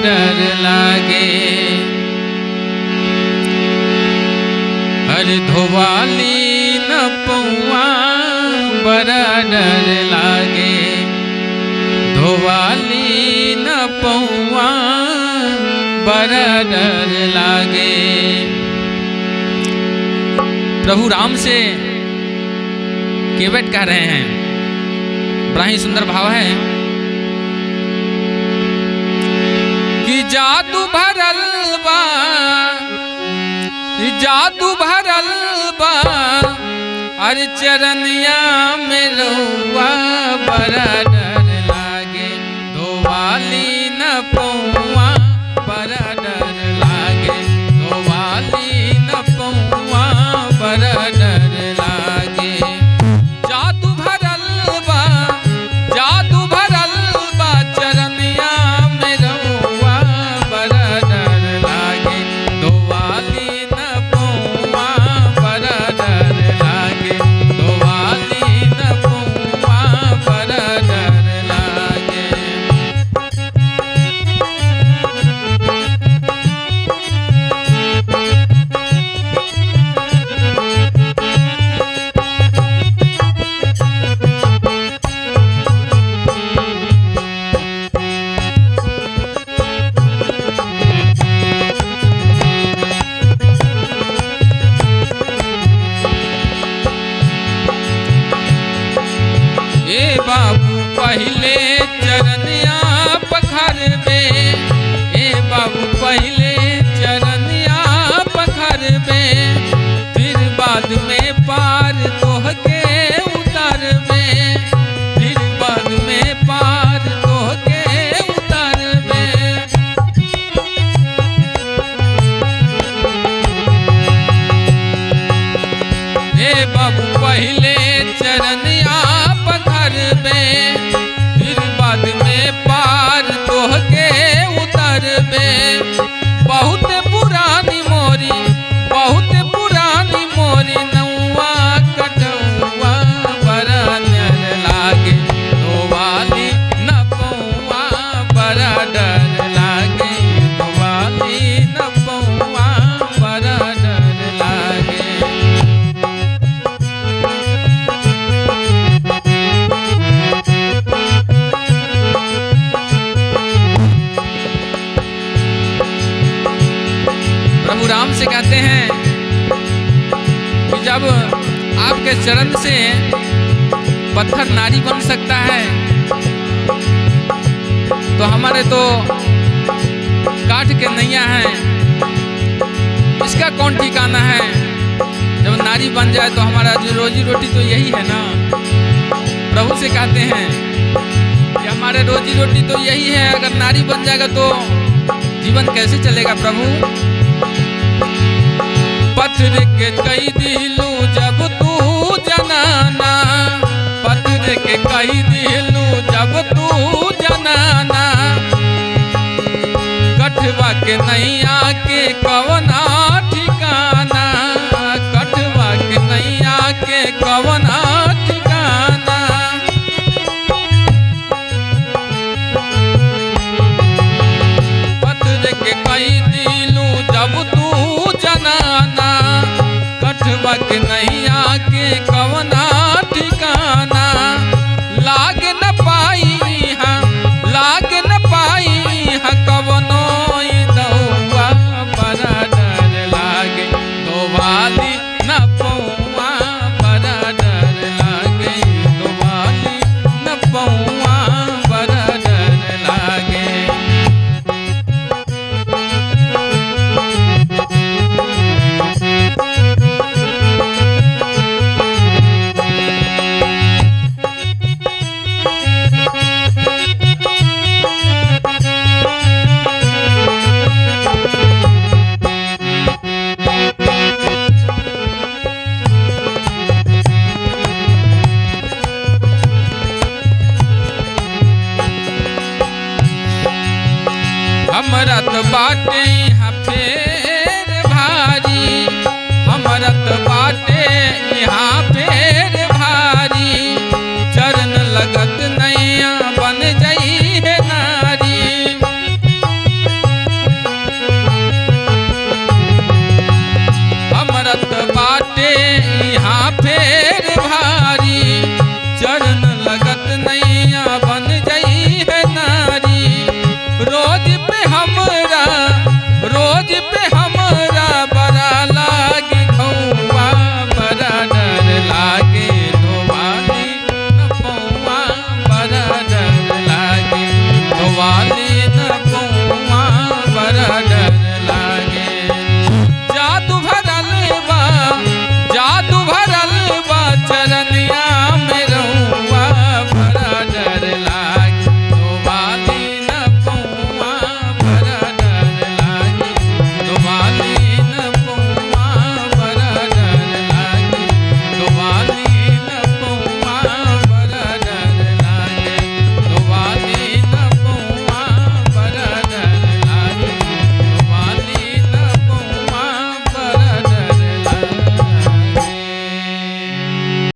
डर लागे। अरे धोवाली न पौआ बड़ा डर लागे, धोवाली न पौआ बड़ा डर लागे। प्रभु राम से केवट कह रहे हैं, बड़ा ही सुंदर भाव है कि जादू भरल बा, जादू भरल बा, अरे चरनिया में रउआ बड़ा डर लागे। धोवाली न पौआ बड़ा डर लागे, धोवाली न पौआ बड़ा डर लागे। जादू भरल बा, जादू भरल बा, चरनिया में रउआ बड़ा डर लागे। धोवाली न पौआ बड़ा डर लागे, धोवाली न पौआ बड़ा डर लागे। ए बाबू पहले चरनिया पखर में, ए बाबू पहले चरनिया पखर में, फिर बाद में पार तोहके उतर में, फिर बाद में पार तोहके उतर में। ए बाबू पहले चरनिया पत्थर में, फिर बाद में पार तोहके उतर में। बहुत पुरानी मोरी, बहुत पुरानी मोरी नौआ कटौआ बड़ा डर लागे। धोवाली न पौआ बड़ा डर लागे, धोवाली न पौआ बड़ा डर लागे। प्रभु राम से कहते हैं कि जब आपके चरण से पत्थर नारी बन सकता है तो हमारे तो काठ के नैया हैं, इसका कौन ठिकाना है। जब नारी बन जाए तो हमारा जो रोजी रोटी तो यही है ना। प्रभु से कहते हैं कि हमारे रोजी रोटी तो यही है, अगर नारी बन जाएगा तो जीवन कैसे चलेगा प्रभु। पत्थर के कई दिलू जब तू जनाना, पत्थर के कई दिलू जब तू जनाना, कठवा के नैया के कवना ठिकाना, कठवा के नैया के कवना ठिकाना। पत्थर के कई दिलू जब तू जनाना, कठवा के नैया के कवना ठिकाना। लाग न पाई हाँ, लाग न पाई हाँ, कवनो दौआ बड़ा डर लागे। धोवाली न पौआ बड़ा डर लागे, धोवाली न पौआ बड़ा डर लागे। हमरा त बाटे यहाँ फेर भारी, हमरा त बाटे यहाँ फेर भारी। चरण लगत नैया बन जाई है नारी, वाली